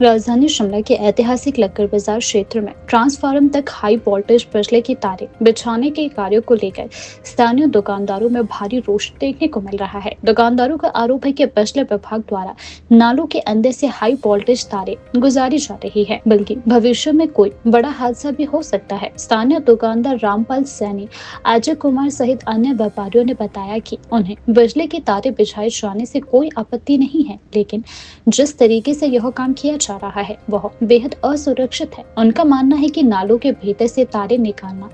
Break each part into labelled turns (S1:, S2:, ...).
S1: राजधानी शिमला के ऐतिहासिक लक्कर बाजार क्षेत्र में ट्रांसफार्मर तक हाई वोल्टेज बिजली की तारें बिछाने के कार्यों को लेकर स्थानीय दुकानदारों में भारी रोष देखने को मिल रहा है। दुकानदारों का आरोप है कि बिजली विभाग द्वारा नालों के अंदर से हाई वोल्टेज तारें गुजारी जा रही है, बल्कि भविष्य में कोई बड़ा हादसा भी हो सकता है। स्थानीय दुकानदार रामपाल सैनी, अजय कुमार सहित अन्य व्यापारियों ने बताया कि उन्हें बिजली की तारें बिछाए जाने से कोई आपत्ति नहीं है, लेकिन जिस तरीके से यह काम किया जा रहा है वह बेहद असुरक्षित है। उनका मानना है कि नालों के भीतर से तारें निकालना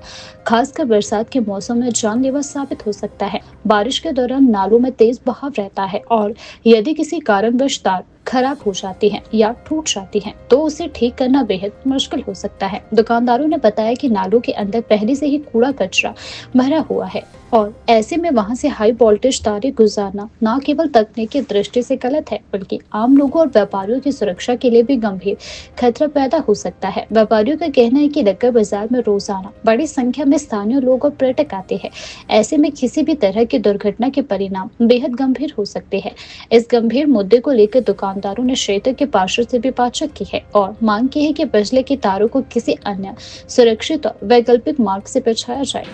S1: खासकर बरसात के मौसम में जानलेवा साबित हो सकता है। बारिश के दौरान नालों में तेज बहाव रहता है और यदि किसी कारणवश तार खराब हो जाती हैं या टूट जाती हैं, तो उसे ठीक करना बेहद मुश्किल हो सकता है। दुकानदारों ने बताया कि नालों के अंदर पहले से ही कूड़ा कचरा भरा हुआ है और ऐसे में वहां से हाई वोल्टेज तारें गुजारना न केवल तकनीकी दृष्टि से गलत है, बल्कि आम लोगों और व्यापारियों की सुरक्षा के लिए भी गंभीर खतरा पैदा हो सकता है। व्यापारियों का कहना है कि लक्कर बाजार में रोजाना बड़ी संख्या में स्थानीय लोग और पर्यटक आते हैं। ऐसे में किसी भी तरह की दुर्घटना के परिणाम बेहद गंभीर हो सकते हैं। इस गंभीर मुद्दे को लेकर दुकानदारों ने क्षेत्र के पार्षद से भी बातचीत की है और मांग की है कि बिजली की तारों को किसी अन्य सुरक्षित और वैकल्पिक मार्ग से बिछाया जाए।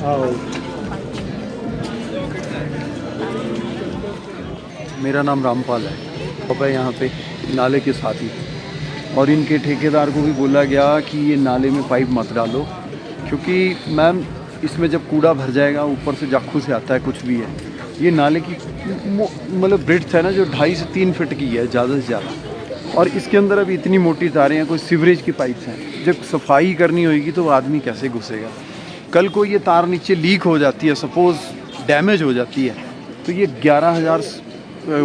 S2: आओ। मेरा नाम रामपाल है। अब है यहाँ पे नाले के साथ ही, और इनके ठेकेदार को भी बोला गया कि ये नाले में पाइप मत डालो, क्योंकि मैम इसमें जब कूड़ा भर जाएगा ऊपर से जाखू से आता है कुछ भी है, ये नाले की मतलब ब्रेड्थ है ना जो 2.5 से 3 फीट की है ज़्यादा से ज़्यादा, और इसके अंदर अभी इतनी मोटी तारें हैं, कोई सीवरेज की पाइप्स हैं। जब सफाई करनी होगी तो आदमी कैसे घुसेगा। कल को ये तार नीचे लीक हो जाती है, सपोज़ डैमेज हो जाती है, तो ये 11,000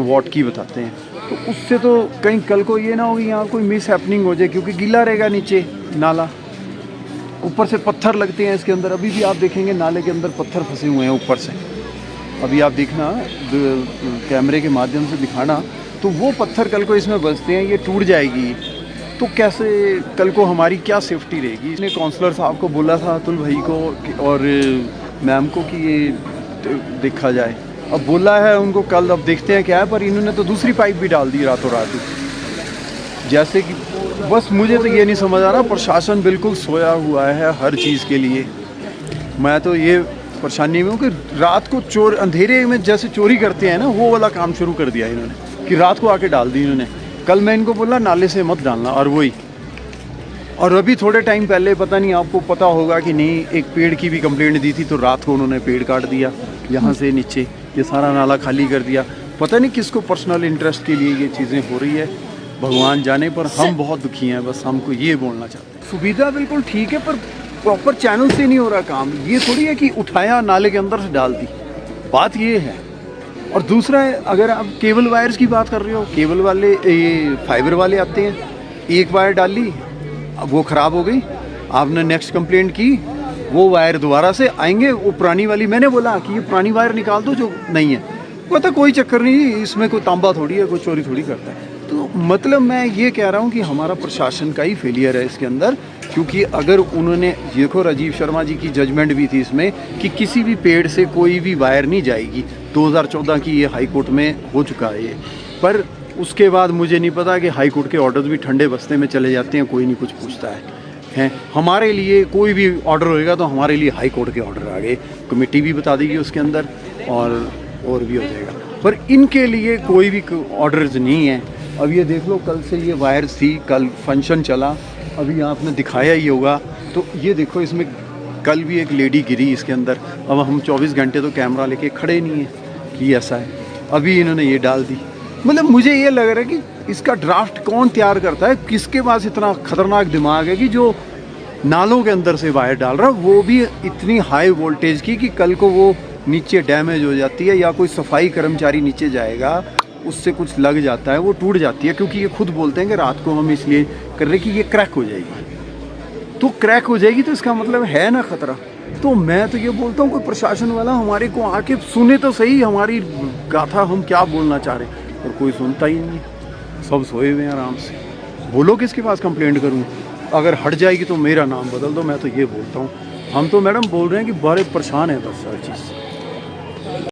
S2: वॉट की बताते हैं। तो उससे तो कहीं कल को ये ना हो कि यहाँ कोई मिस हैपनिंग हो जाए, क्योंकि गीला रहेगा नीचे नाला, ऊपर से पत्थर लगते हैं इसके अंदर। अभी भी आप देखेंगे नाले के अंदर पत्थर फंसे हुए हैं ऊपर से। अभी आप देखना कैमरे के माध्यम से दिखाना, तो वो पत्थर कल को इसमें बसते हैं, ये टूट जाएगी तो कैसे कल को हमारी क्या सेफ्टी रहेगी। इसने काउंसलर साहब को बोला था, अतुल भाई को और मैम को, कि ये देखा जाए। अब बोला है उनको कल, अब देखते हैं क्या है। पर इन्होंने तो दूसरी पाइप भी डाल दी रातों रात ही। जैसे कि बस मुझे तो ये नहीं समझ आ रहा, प्रशासन बिल्कुल सोया हुआ है हर चीज़ के लिए। मैं तो ये परेशानी में हूँ कि रात को चोर अंधेरे में जैसे चोरी करते हैं ना, वो वाला काम शुरू कर दिया इन्होंने, कि रात को आके डाल दी इन्होंने। कल मैं इनको बोला नाले से मत डालना, और वही। और अभी थोड़े टाइम पहले, पता नहीं आपको पता होगा कि नहीं, एक पेड़ की भी कंप्लेंट दी थी, तो रात को उन्होंने पेड़ काट दिया यहाँ से नीचे, ये सारा नाला खाली कर दिया। पता नहीं किसको पर्सनल इंटरेस्ट के लिए ये चीज़ें हो रही है, भगवान जाने। पर हम बहुत दुखी हैं, बस हमको ये बोलना चाहते हैं। सुविधा बिल्कुल ठीक है, पर प्रॉपर चैनल से नहीं हो रहा काम। ये थोड़ी है कि उठाया नाले के अंदर से डाल दी, बात ये है। और दूसरा है, अगर आप केबल वायर्स की बात कर रहे हो, केबल वाले ये फाइबर वाले आते हैं, एक वायर डाली, अब वो ख़राब हो गई, आपने नेक्स्ट कंप्लेंट की, वो वायर दोबारा से आएंगे, वो पुरानी वाली। मैंने बोला कि ये पुरानी वायर निकाल दो जो नहीं है। पता कोई चक्कर नहीं, इसमें कोई तांबा थोड़ी है, कोई चोरी थोड़ी करता है। तो मतलब मैं ये कह रहा हूँ कि हमारा प्रशासन का ही फेलियर है इसके अंदर। क्योंकि अगर उन्होंने, देखो राजीव शर्मा जी की जजमेंट भी थी इसमें कि किसी भी पेड़ से कोई भी वायर नहीं जाएगी, 2014 की ये हाई कोर्ट में हो चुका है ये। पर उसके बाद मुझे नहीं पता कि हाई कोर्ट के ऑर्डर्स भी ठंडे बस्ते में चले जाते हैं, कोई नहीं कुछ पूछता है। हमारे लिए कोई भी ऑर्डर होएगा तो हमारे लिए हाई कोर्ट के ऑर्डर आ गए, कमेटी भी बता देगी उसके अंदर, और भी हो जाएगा। पर इनके लिए कोई भी ऑर्डर्स नहीं है। अब ये देख लो, कल से ये वायर्स थी, कल फंक्शन चला, अभी आपने दिखाया ही होगा। तो ये देखो, इसमें कल भी एक लेडी गिरी इसके अंदर। अब हम 24 घंटे तो कैमरा लेके खड़े नहीं हैं कि ऐसा है। अभी इन्होंने ये डाल दी। मतलब मुझे ये लग रहा है कि इसका ड्राफ्ट कौन तैयार करता है, किसके पास इतना खतरनाक दिमाग है कि जो नालों के अंदर से वायर डाल रहा है, वो भी इतनी हाई वोल्टेज की कि कल को वो नीचे डैमेज हो जाती है, या कोई सफाई कर्मचारी नीचे जाएगा, उससे कुछ लग जाता है, वो टूट जाती है। क्योंकि ये खुद बोलते हैं कि रात को हम इसलिए कर रहे कि ये क्रैक हो जाएगी। तो क्रैक हो जाएगी तो इसका मतलब है ना खतरा। तो मैं तो ये बोलता हूँ, कोई प्रशासन वाला हमारे को आके सुने तो सही हमारी गाथा, हम क्या बोलना चाह रहे हैं। और कोई सुनता ही नहीं, सब सोए हुए हैं आराम से। बोलो किसके पास कंप्लेंट करूँ, अगर हट जाएगी तो मेरा नाम बदल दो। मैं तो ये बोलता हूँ हम तो मैडम बोल रहे हैं कि बड़े परेशान हैं बस हर चीज़ से।